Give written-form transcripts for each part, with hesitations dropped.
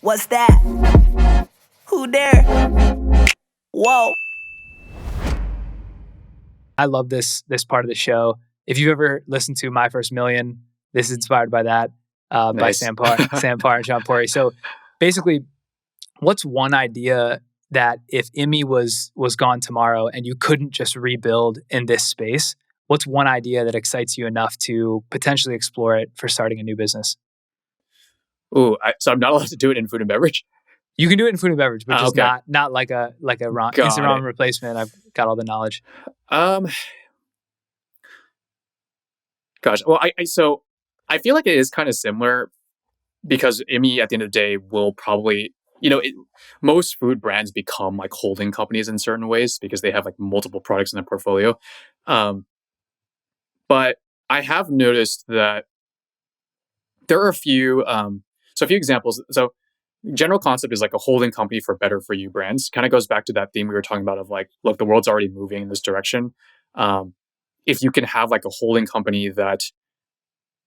What's that? Who there? Whoa. I love this part of the show. If you've ever listened to My First Million, this is inspired by that, by Nice. Sam Parr and John Pori. So basically, what's one idea that if Immi was gone tomorrow and you couldn't just rebuild in this space, what's one idea that excites you enough to potentially explore it for starting a new business? Ooh, so I'm not allowed to do it in food and beverage? You can do it in food and beverage, but just okay. not like a Got instant it. ramen replacement. I've got all the knowledge. Gosh, well, so I feel like it is kind of similar because Immi at the end of the day will probably, most food brands become like holding companies in certain ways because they have like multiple products in their portfolio. But I have noticed that there are a few examples. So general concept is like a holding company for better for you brands. Kind of goes back to that theme we were talking about of like, look, the world's already moving in this direction. If you can have like a holding company that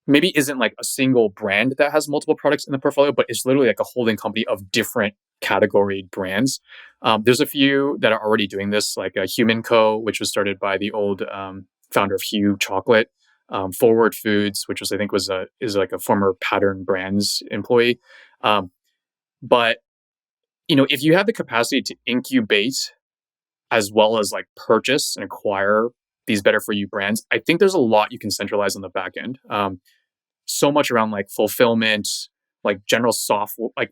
maybe isn't like a single brand that has multiple products in the portfolio, but it's literally like a holding company of different categoried brands. There's a few that are already doing this, like Human Co., which was started by the old founder of Hue Chocolate. Forward Foods, which was I think is like a former Pattern Brands employee. But if you have the capacity to incubate as well as like purchase and acquire these better for you brands, I think there's a lot you can centralize on the back end. So much around like fulfillment, like general software, like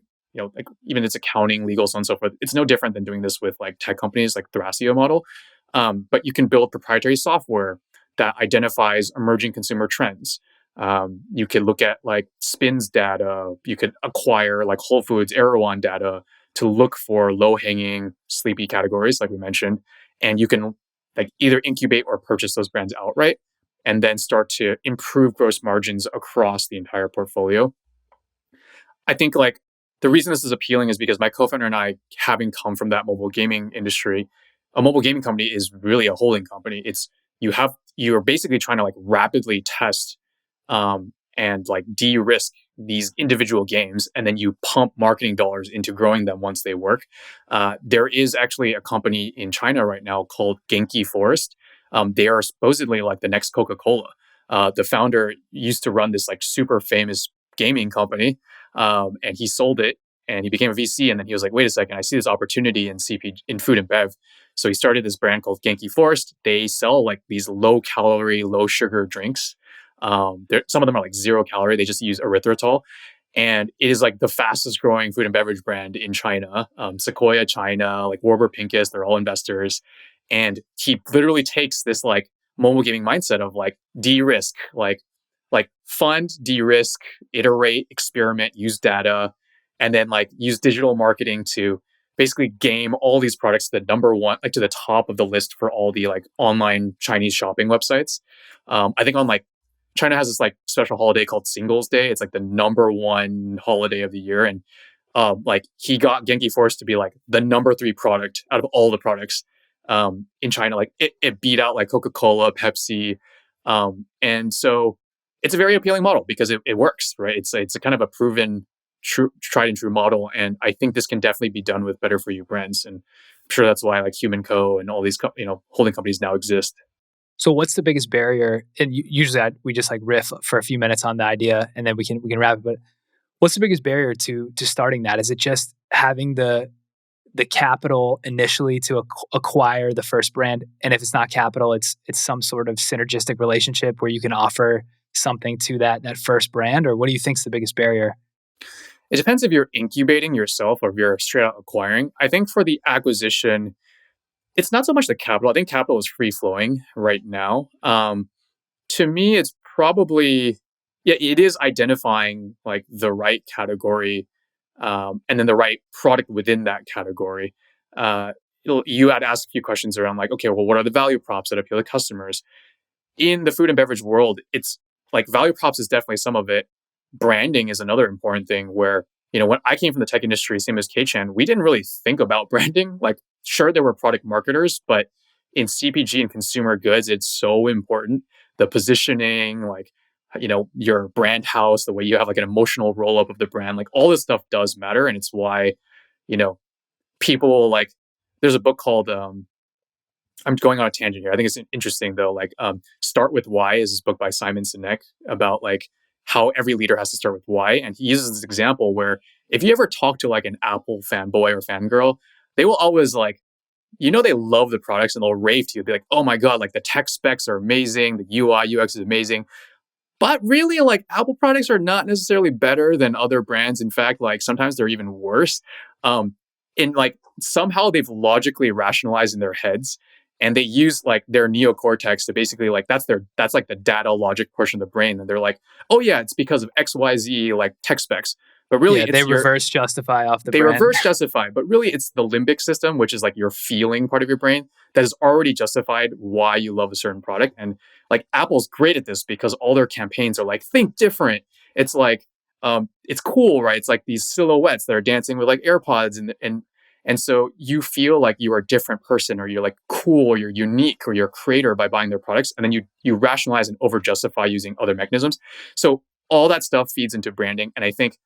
even its accounting, legal, so on and so forth. It's no different than doing this with like tech companies like Thrasio model. But you can build proprietary software that identifies emerging consumer trends. You could look at like SPINS data. You could acquire like Whole Foods, Erewhon data to look for low-hanging, sleepy categories, like we mentioned. And you can like either incubate or purchase those brands outright and then start to improve gross margins across the entire portfolio. I think like the reason this is appealing is because my co-founder and I, having come from that mobile gaming industry, a mobile gaming company is really a holding company. You're basically trying to like rapidly test and like de-risk these individual games, and then you pump marketing dollars into growing them once they work. There is actually a company in China right now called Genki Forest. They are supposedly like the next Coca-Cola. The founder used to run this like super famous gaming company, and he sold it and he became a VC. And then he was like, wait a second, I see this opportunity in in food and bev. So he started this brand called Genki Forest. They sell like these low calorie, low sugar drinks. Some of them are like 0 calorie. They just use erythritol. And it is like the fastest growing food and beverage brand in China. Sequoia China, like Warburg Pincus, they're all investors. And he literally takes this like mobile gaming mindset of like de-risk, like fund, de-risk, iterate, experiment, use data, and then like use digital marketing to basically game all these products to the number one, like to the top of the list for all the like online Chinese shopping websites. I think on like China has this like special holiday called Singles Day. It's like the number one holiday of the year. And like he got Genki Force to be like the number 3 product out of all the products in China. Like it beat out like Coca-Cola, Pepsi. And so it's a very appealing model because it works, right? It's a kind of a proven, tried and true model. And I think this can definitely be done with better for you brands. And I'm sure that's why like Human Co. and all these holding companies now exist. So what's the biggest barrier? And usually we just like riff for a few minutes on the idea and then we can wrap it. But what's the biggest barrier to starting that? Is it just having the capital initially to acquire the first brand? And if it's not capital, it's some sort of synergistic relationship where you can offer something to that first brand? Or what do you think is the biggest barrier? It depends if you're incubating yourself or if you're straight out acquiring. I think for the acquisition, it's not so much the capital. I think capital is free flowing right now. To me, it's probably, it is identifying like the right category and then the right product within that category. You had asked a few questions around like, okay, well, what are the value props that appeal to customers? In the food and beverage world, it's like value props is definitely some of it. Branding is another important thing where, when I came from the tech industry, same as K-Chan, we didn't really think about branding. Like, sure, there were product marketers, but in CPG and consumer goods, it's so important. The positioning, like your brand house, the way you have like an emotional roll up of the brand, like all this stuff does matter. And it's why, you know, people like, there's a book called, I'm going on a tangent here. I think it's interesting though. Like, Start with Why is this book by Simon Sinek about like how every leader has to start with why. And he uses this example where if you ever talk to like an Apple fanboy or fangirl, they will always like, they love the products and they'll rave to you. Be like, oh my God, like the tech specs are amazing. The UI, UX is amazing. But really, like Apple products are not necessarily better than other brands. In fact, like sometimes they're even worse. And like somehow they've logically rationalized in their heads, and they use like their neocortex to basically like that's like the data logic portion of the brain, and they're like, oh yeah, it's because of XYZ like tech specs. But really, they reverse justify off the they brand. reverse justify, but really it's the limbic system, which is like your feeling part of your brain, that has already justified why you love a certain product. And like Apple's great at this because all their campaigns are like, think different. It's like, it's cool, right? It's like these silhouettes that are dancing with like AirPods, and so you feel like you are a different person, or you're like cool, or you're unique, or you're a creator by buying their products, and then you rationalize and over justify using other mechanisms. So all that stuff feeds into branding, and I think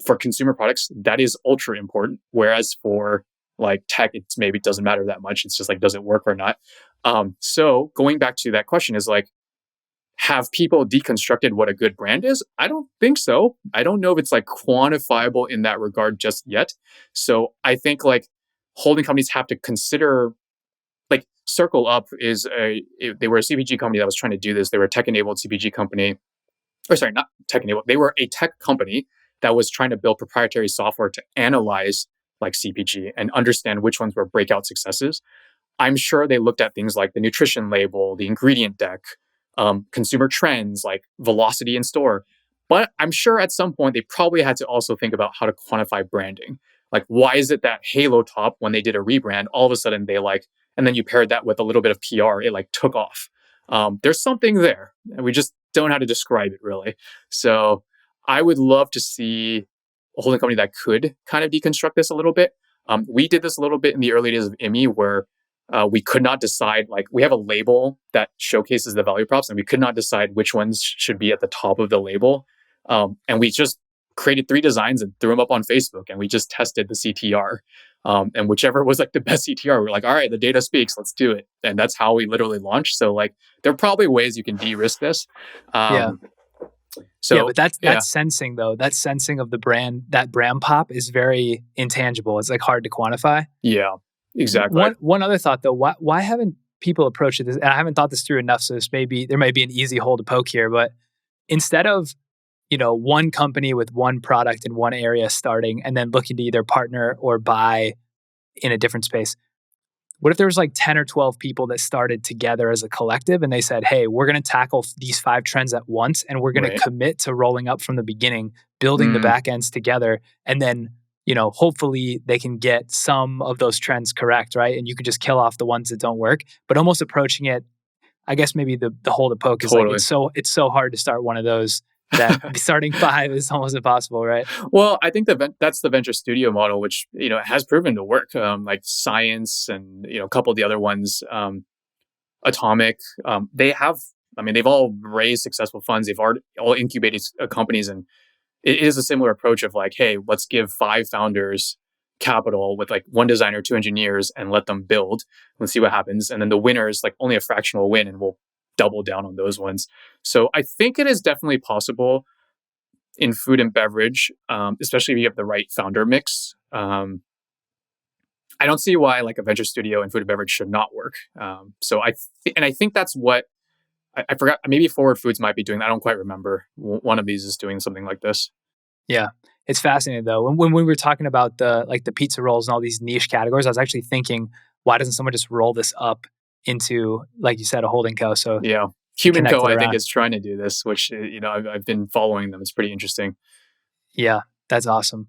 for consumer products, that is ultra important. Whereas for like tech, it maybe doesn't matter that much. It's just like, does it work or not? So going back to that question is like, have people deconstructed what a good brand is? I don't think so. I don't know if it's like quantifiable in that regard just yet. So I think like holding companies have to consider, like Circle Up they were a CPG company that was trying to do this. They were a tech-enabled CPG company. Or sorry, not tech-enabled. They were a tech company that was trying to build proprietary software to analyze like CPG and understand which ones were breakout successes. I'm sure they looked at things like the nutrition label, the ingredient deck, consumer trends like velocity in store. But I'm sure at some point they probably had to also think about how to quantify branding. Like, why is it that Halo Top, when they did a rebrand, all of a sudden they like, and then you paired that with a little bit of PR, it like took off. There's something there, and we just don't know how to describe it really. So I would love to see a holding company that could kind of deconstruct this a little bit. We did this a little bit in the early days of Immi, where we could not decide, like we have a label that showcases the value props, and we could not decide which ones should be at the top of the label. And we just created 3 designs and threw them up on Facebook, and we just tested the CTR. And whichever was like the best CTR, we're like, all right, the data speaks, let's do it. And that's how we literally launched. So like, there are probably ways you can de-risk this. Yeah. So yeah, but that's sensing though. That sensing of the brand, that brand pop is very intangible. It's like hard to quantify. Yeah, exactly. One other thought though, why haven't people approached this? And I haven't thought this through enough, so there may be an easy hole to poke here. But instead of one company with one product in one area starting and then looking to either partner or buy in a different space, what if there was like 10 or 12 people that started together as a collective and they said, hey, we're going to tackle these 5 trends at once, and we're going to commit to rolling up from the beginning, building the back ends together, and then hopefully they can get some of those trends correct, right? And you can just kill off the ones that don't work, but almost approaching it, I guess maybe the hole to poke is like, it's so hard to start one of those that starting 5 is almost impossible, right? Well, I think that's the venture studio model, which has proven to work. Like Science and a couple of the other ones, Atomic. They've all raised successful funds. They've all incubated companies, and it is a similar approach of like, hey, let's give 5 founders capital with like 1 designer, 2 engineers, and let them build. Let's see what happens. And then the winners, like only a fraction will win, and we'll double down on those ones. So I think it is definitely possible in food and beverage, especially if you have the right founder mix. I don't see why like a venture studio in food and beverage should not work. So I think that's what I forgot. Maybe Forward Foods might be doing. I don't quite remember. One of these is doing something like this. Yeah, it's fascinating though. When we were talking about the pizza rolls and all these niche categories, I was actually thinking, why doesn't someone just roll this up into, like you said, a holding co? So yeah, Human Co, I think, is trying to do this, which I've been following them. It's pretty interesting. Yeah, that's awesome.